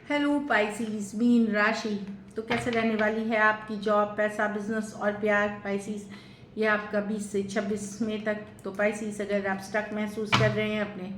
Hello Pisces, mean राशि तो कैसे रहने वाली है आपकी जॉब, पैसा, बिजनेस और प्यार। पाइसीज ये आपका 20 से 26 मई तक। तो पाइसीज अगर आप स्टक महसूस कर रहे हैं अपने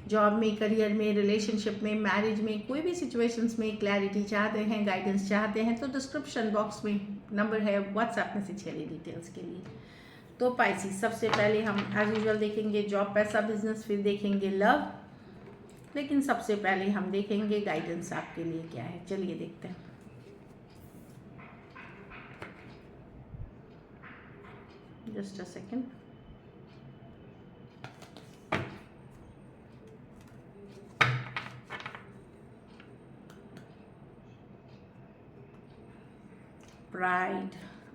जॉब में, करियर में, रिलेशनशिप में, मैरिज में, कोई भी सिचुएशंस में क्लैरिटी चाहते हैं, गाइडेंस चाहते हैं, तो डिस्क्रिप्शन बॉक्स में नंबर है, व्हाट्सएप मैसेज करिए डिटेल्स के लिए। तो पाइसीज सबसे पहले हम एज यूजुअल देखेंगे जॉब, पैसा, बिजनेस, फिर देखेंगे लव। लेकिन सबसे पहले हम देखेंगे गाइडेंस आपके लिए क्या है। चलिए देखते हैं। Just a second. प्राइड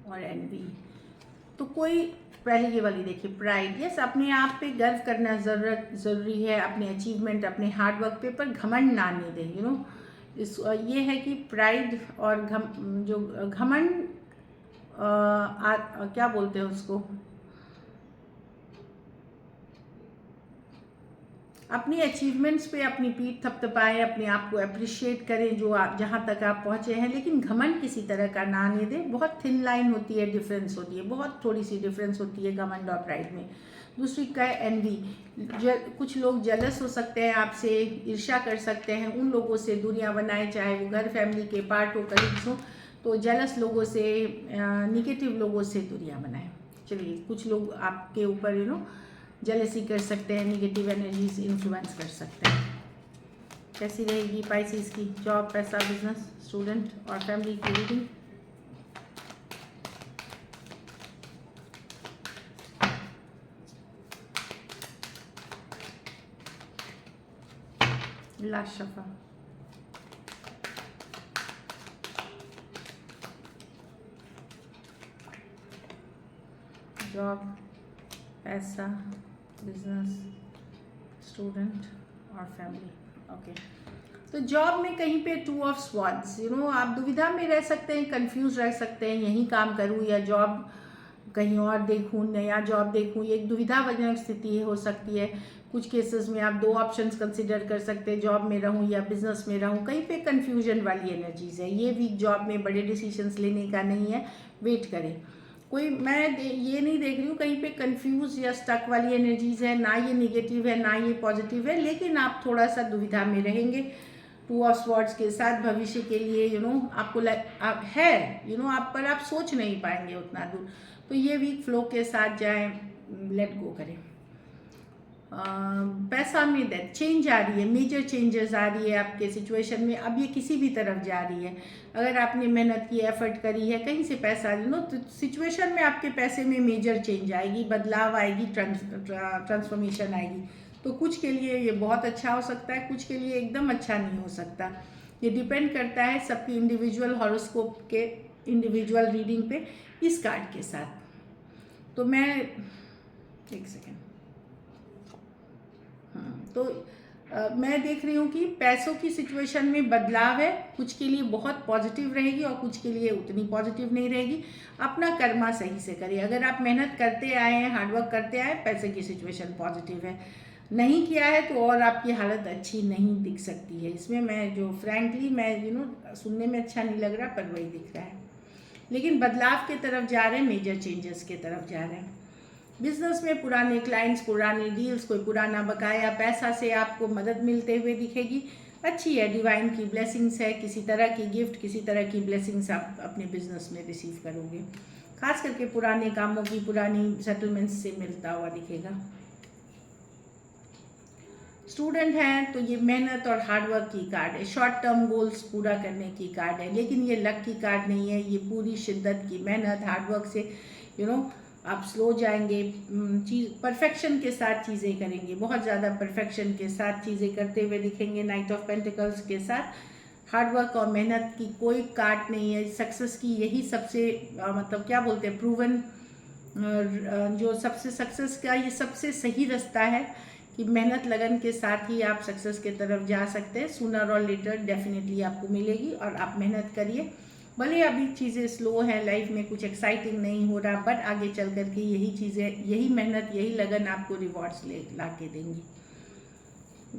और एनवी। तो कोई पहले ये वाली देखिए, प्राइड। यस, अपने आप पे गर्व करना ज़रूरी है, अपने अचीवमेंट, अपने हार्डवर्क पे, पर घमंड ना आने दें। इस ये है कि प्राइड और जो घमंड, क्या बोलते हैं उसको, अपनी अचीवमेंट्स पे अपनी पीठ थपथपाएं, अपने आप को अप्रिशिएट करें जो आप जहाँ तक आप पहुँचे हैं, लेकिन घमंड किसी तरह का ना आने दें। बहुत थिन लाइन होती है, डिफरेंस होती है, बहुत थोड़ी सी डिफरेंस होती है घमंड और प्राइड में। दूसरी का है एनवी। कुछ लोग जेलस हो सकते हैं आपसे, ईर्ष्या कर सकते हैं, उन लोगों से दूरियां बनाएं, चाहे वो घर फैमिली के पार्ट हो, कलीग्स हो। तो जेलस लोगों से, निगेटिव लोगों से दूरियां बनाएं। चलिए, कुछ लोग आपके ऊपर जेलसी कर सकते हैं, निगेटिव एनर्जीज इन्फ्लुएंस कर सकते हैं। कैसी रहेगी पाइसीज की जॉब, पैसा, बिजनेस, स्टूडेंट और फैमिली की रीडिंग। लास्ट शफा। जॉब, पैसा, बिजनेस, स्टूडेंट और फैमिली। ओके। तो जॉब में कहीं पे 2 ऑफ स्वॉर्ड्स, आप दुविधा में रह सकते हैं, कंफ्यूज रह सकते हैं, यही काम करूं या जॉब कहीं और देखूं, नया जॉब देखूं। ये एक दुविधाजनक स्थिति हो सकती है। कुछ केसेस में आप 2 ऑप्शंस कंसिडर कर सकते हैं, जॉब में रहूं या बिजनेस में रहूं। कहीं पे कंफ्यूजन वाली एनर्जीज है। ये वीक जॉब में बड़े डिसीजंस लेने का नहीं है, वेट करें। कोई मैं ये नहीं देख रही हूँ कहीं पे कंफ्यूज या स्टक वाली एनर्जीज है, ना ये निगेटिव है ना ये पॉजिटिव है, लेकिन आप थोड़ा सा दुविधा में रहेंगे 2 ऑफ स्वॉर्ड्स के साथ। भविष्य के लिए आपको आप है आप, पर आप सोच नहीं पाएंगे उतना दूर। तो ये वीक फ्लो के साथ जाएं, लेट गो करें। पैसा में दैट चेंज आ रही है, मेजर चेंजेस आ रही है आपके सिचुएशन में। अब ये किसी भी तरफ जा रही है। अगर आपने मेहनत की, एफर्ट करी है, कहीं से पैसा तो सिचुएशन में आपके पैसे में मेजर चेंज आएगी, बदलाव आएगी, ट्रांसफॉर्मेशन आएगी। तो कुछ के लिए ये बहुत अच्छा हो सकता है, कुछ के लिए एकदम अच्छा नहीं हो सकता। ये डिपेंड करता है सबकी इंडिविजुअल हॉरोस्कोप के, इंडिविजुअल रीडिंग पे इस कार्ड के साथ। तो मैं एक सेकेंड। तो मैं देख रही हूँ कि पैसों की सिचुएशन में बदलाव है। कुछ के लिए बहुत पॉजिटिव रहेगी और कुछ के लिए उतनी पॉजिटिव नहीं रहेगी। अपना कर्मा सही से करिए। अगर आप मेहनत करते आए हैं, हार्डवर्क करते आए, पैसे की सिचुएशन पॉजिटिव है। नहीं किया है तो और आपकी हालत अच्छी नहीं दिख सकती है। इसमें मैं जो फ्रैंकली मैं सुनने में अच्छा नहीं लग रहा, पर वही दिख रहा है। लेकिन बदलाव की तरफ जा रहे हैं, मेजर चेंजेस की तरफ जा रहे हैं। बिजनेस में पुराने क्लाइंट्स, पुराने डील्स, कोई पुराना बकाया पैसा से आपको मदद मिलते हुए दिखेगी। अच्छी है, डिवाइन की ब्लेसिंग्स है। किसी तरह की गिफ्ट, किसी तरह की ब्लेसिंग्स आप अपने बिजनेस में रिसीव करोगे। खास करके पुराने कामों की, पुरानी सेटलमेंट्स से मिलता हुआ दिखेगा। स्टूडेंट हैं तो ये मेहनत और हार्डवर्क की कार्ड है, शॉर्ट टर्म गोल्स पूरा करने की कार्ड है। लेकिन ये लक की कार्ड नहीं है, ये पूरी शिद्दत की मेहनत, हार्डवर्क से आप स्लो जाएंगे, चीज़ परफेक्शन के साथ चीज़ें करेंगे, बहुत ज़्यादा परफेक्शन के साथ चीज़ें करते हुए दिखेंगे। नाइट ऑफ पेंटिकल्स के साथ हार्डवर्क और मेहनत की कोई काट नहीं है। सक्सेस की यही सबसे मतलब क्या बोलते हैं, प्रूवन, जो सबसे सक्सेस का ये सबसे सही रास्ता है कि मेहनत लगन के साथ ही आप सक्सेस की तरफ जा सकते हैं। सूनर और लेटर डेफिनेटली आपको मिलेगी और आप मेहनत करिए। भले अभी चीज़ें स्लो हैं, लाइफ में कुछ एक्साइटिंग नहीं हो रहा, बट आगे चल कर के यही चीज़ें, यही मेहनत, यही लगन आपको रिवॉर्ड्स ला के देंगी।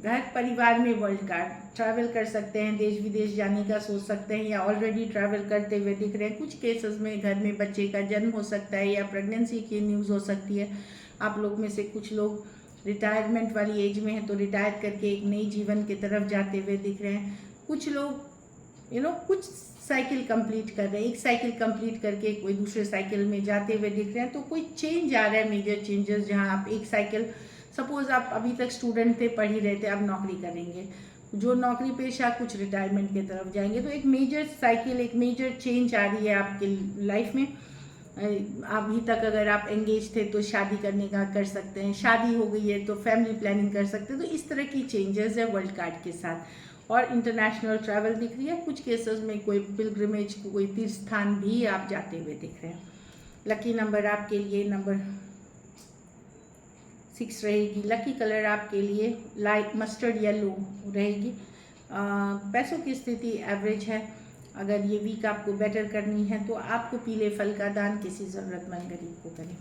घर परिवार में वर्ल्ड कार्ड, ट्रैवल कर सकते हैं, देश विदेश जाने का सोच सकते हैं या ऑलरेडी ट्रैवल करते हुए दिख रहे हैं। कुछ केसेस में घर में बच्चे का जन्म हो सकता है या प्रेगनेंसी की न्यूज़ हो सकती है। आप लोग में से कुछ लोग रिटायरमेंट वाली एज में हैं तो रिटायर करके एक नई जीवन की तरफ जाते हुए दिख रहे हैं। कुछ लोग कुछ साइकिल कंप्लीट कर रहे हैं, एक साइकिल कंप्लीट करके कोई दूसरे साइकिल में जाते हुए दिख रहे हैं। तो कोई चेंज आ रहा है, मेजर चेंजेस, जहाँ आप एक साइकिल, सपोज आप अभी तक स्टूडेंट थे, पढ़ ही रहे थे, अब नौकरी करेंगे, जो नौकरी पेशा कुछ रिटायरमेंट की तरफ जाएंगे। तो एक मेजर साइकिल, एक मेजर चेंज आ रही है आपके लाइफ में। अभी तक अगर आप एंगेज थे तो शादी करने का कर सकते हैं, शादी हो गई है तो फैमिली प्लानिंग कर सकते हैं। तो इस तरह की चेंजेस है वर्ल्ड कार्ड के साथ। और इंटरनेशनल ट्रैवल दिख रही है, कुछ केसेस में कोई पिलग्रिमेज, कोई तीर्थ स्थान भी आप जाते हुए दिख रहे हैं। लकी नंबर आपके लिए नंबर 6 रहेगी। लकी कलर आपके लिए लाइट मस्टर्ड येलो रहेगी। पैसों की स्थिति एवरेज है। अगर ये वीक आपको बेटर करनी है तो आपको पीले फल का दान किसी ज़रूरतमंद गरीब को करें।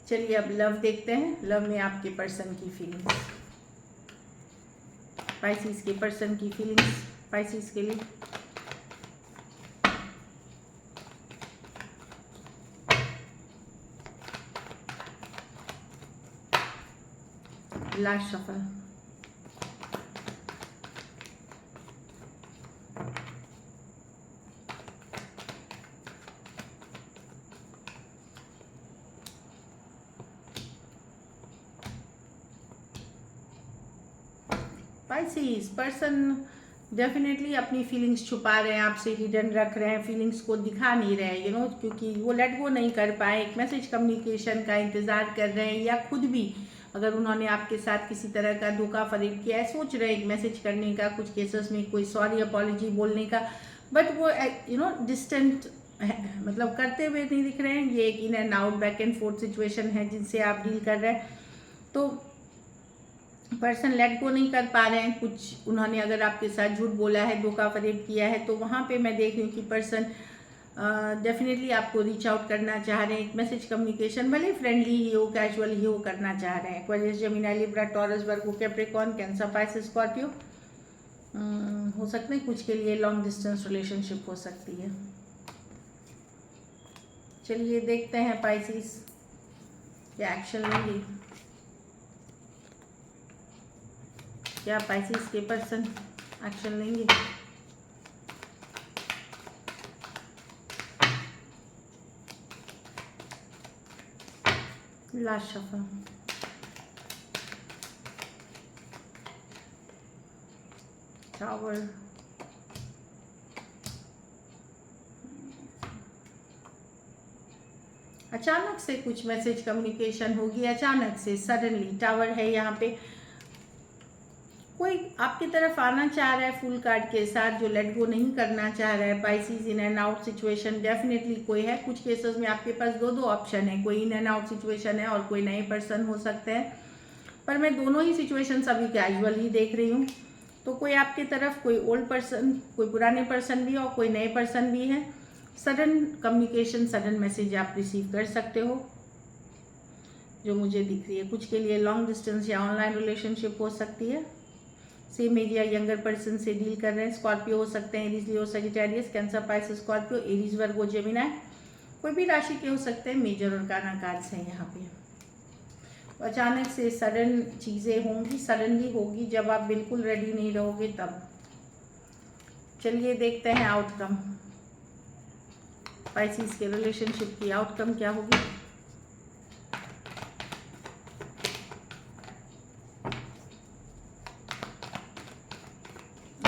चलिए अब लव देखते हैं। लव में आपके पर्सन की फीलिंग्स, पाइसिस के पर्सन की फीलिंग्स पाइसिस के लिए। Last shuffle. Pisces person definitely अपनी फीलिंग्स छुपा रहे हैं, आपसे हिडन रख रहे हैं, फीलिंग्स को दिखा नहीं रहे हैं, क्योंकि वो लेट गो नहीं कर पाए, एक मैसेज कम्युनिकेशन का इंतज़ार कर रहे हैं, या खुद भी अगर उन्होंने आपके साथ किसी तरह का धोखा फरेब किया है, सोच रहे हैं एक मैसेज करने का, कुछ केसेस में कोई सॉरी अपॉलॉजी बोलने का, बट वो डिस्टेंट मतलब करते हुए नहीं दिख रहे हैं। ये एक in and out, back and fourth situation है जिनसे आप डील कर रहे हैं। तो पर्सन लेट गो नहीं कर पा रहे हैं। कुछ उन्होंने अगर आपके साथ झूठ बोला है, धोखा फरेब किया है, तो वहाँ पे मैं देख रही हूँ कि पर्सन डेफिनेटली आपको रीच आउट करना चाह रहे हैं। एक मैसेज कम्युनिकेशन भले फ्रेंडली ही हो, कैजुअल ही हो, करना चाह रहे हैं। एक्वेरियस, जेमिनी, लिब्रा, टॉरस, वर्गो, कैप्रिकॉर्न, कैंसर, पाइसेस, स्कॉर्पियो हो सकते हैं। कुछ के लिए लॉन्ग डिस्टेंस रिलेशनशिप हो सकती है। चलिए देखते हैं पाइसिस क्या एक्शन लेंगे, क्या पाइसिस के पर्सन एक्शन लेंगे। Last shuffle. टावर, अचानक से कुछ मैसेज कम्युनिकेशन होगी, अचानक से सडनली। टावर है यहाँ पे, कोई आपकी तरफ आना चाह रहा है फुल कार्ड के साथ, जो लेट गो नहीं करना चाह रहा है। Pisces in and out situation definitely कोई है। कुछ केसेस में आपके पास दो ऑप्शन है, कोई इन एंड आउट सिचुएशन है और कोई नए पर्सन हो सकते हैं, पर मैं दोनों ही सिचुएशन अभी कैजुअल ही देख रही हूँ। तो कोई आपकी तरफ, कोई ओल्ड पर्सन, कोई पुराने पर्सन भी और कोई नए पर्सन भी है। सडन कम्युनिकेशन, सडन मैसेज आप रिसीव कर सकते हो, जो मुझे दिख रही है। कुछ के लिए लॉन्ग डिस्टेंस या ऑनलाइन रिलेशनशिप हो सकती है। सेम एज या यंगर पर्सन से डील कर रहे हैं। स्कॉर्पियो हो सकते हैं, Aries, Leo, Sagittarius, Cancer, Pisces, Scorpio, Aries, Virgo, Gemini, कोई भी राशि के हो सकते हैं। मेजर और काना कार्ड्स हैं यहाँ पे। तो अचानक से सडन चीज़ें होंगी, सडनली होगी, जब आप बिल्कुल रेडी नहीं रहोगे तब। चलिए देखते हैं आउटकम, पाइसिस के रिलेशनशिप की आउटकम क्या होगी।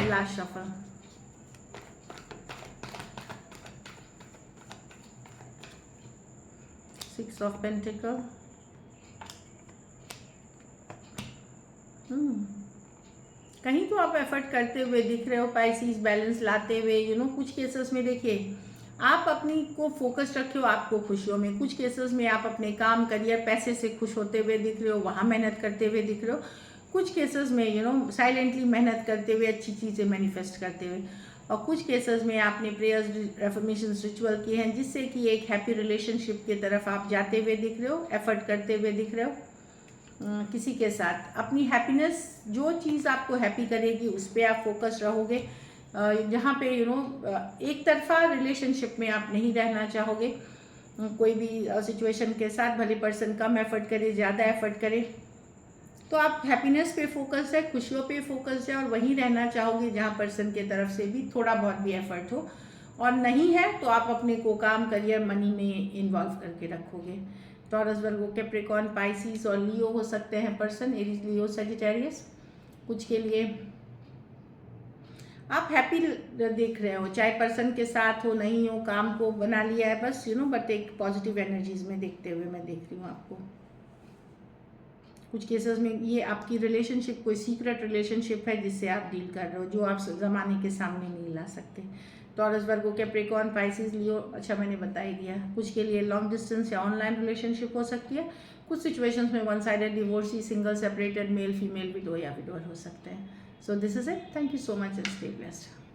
Last shuffle. Six of pentacle. कहीं तो आप एफर्ट करते हुए दिख रहे हो पाइसिस, बैलेंस लाते हुए। कुछ केसेस में देखिए आप अपनी को फोकस रखे हो आपको खुशियों में। कुछ केसेस में आप अपने काम, करियर, पैसे से खुश होते हुए दिख रहे हो, वहाँ मेहनत करते हुए दिख रहे हो। कुछ केसेस में साइलेंटली मेहनत करते हुए, अच्छी चीज़ें मैनिफेस्ट करते हुए। और कुछ केसेस में आपने प्रेयर्स एफर्मेशंस रिचुअल किए हैं जिससे कि एक हैप्पी रिलेशनशिप की तरफ आप जाते हुए दिख रहे हो, एफर्ट करते हुए दिख रहे हो किसी के साथ। अपनी हैप्पीनेस, जो चीज़ आपको हैप्पी करेगी उस पर आप फोकस रहोगे। जहाँ पे एक तरफा रिलेशनशिप में आप नहीं रहना चाहोगे कोई भी सिचुएशन के साथ, भले पर्सन कम एफर्ट करे ज़्यादा एफर्ट करे, तो आप हैप्पीनेस पे फोकस है, खुशियों पे फोकस है और वहीं रहना चाहोगे जहाँ पर्सन के तरफ से भी थोड़ा बहुत भी एफर्ट हो। और नहीं है तो आप अपने को काम, करियर, मनी में इन्वॉल्व करके रखोगे। टॉरस, वर्गो, कैप्रिकॉर्न, पाइसिस और लियो हो सकते हैं पर्सन, एरीज, लियो, सजिटेरियस। कुछ के लिए आप हैप्पी देख रहे हो, चाहे पर्सन के साथ हो नहीं हो, काम को बना लिया है बस बट एक पॉजिटिव एनर्जीज में देखते हुए मैं देख रही हूँ आपको। कुछ केसेस में ये आपकी रिलेशनशिप कोई सीक्रेट रिलेशनशिप है जिससे आप डील कर रहे हो, जो आप ज़माने के सामने नहीं ला सकते। टॉरस, वर्गो, कैप्रिकॉर्न, पाइसिस, लियो, अच्छा मैंने बता ही दिया। कुछ के लिए लॉन्ग डिस्टेंस या ऑनलाइन रिलेशनशिप हो सकती है। कुछ सिचुएशंस में one sided divorcee, single, separated, male female, window या विडोर हो सकते हैं। So this is it. Thank you so much and stay blessed.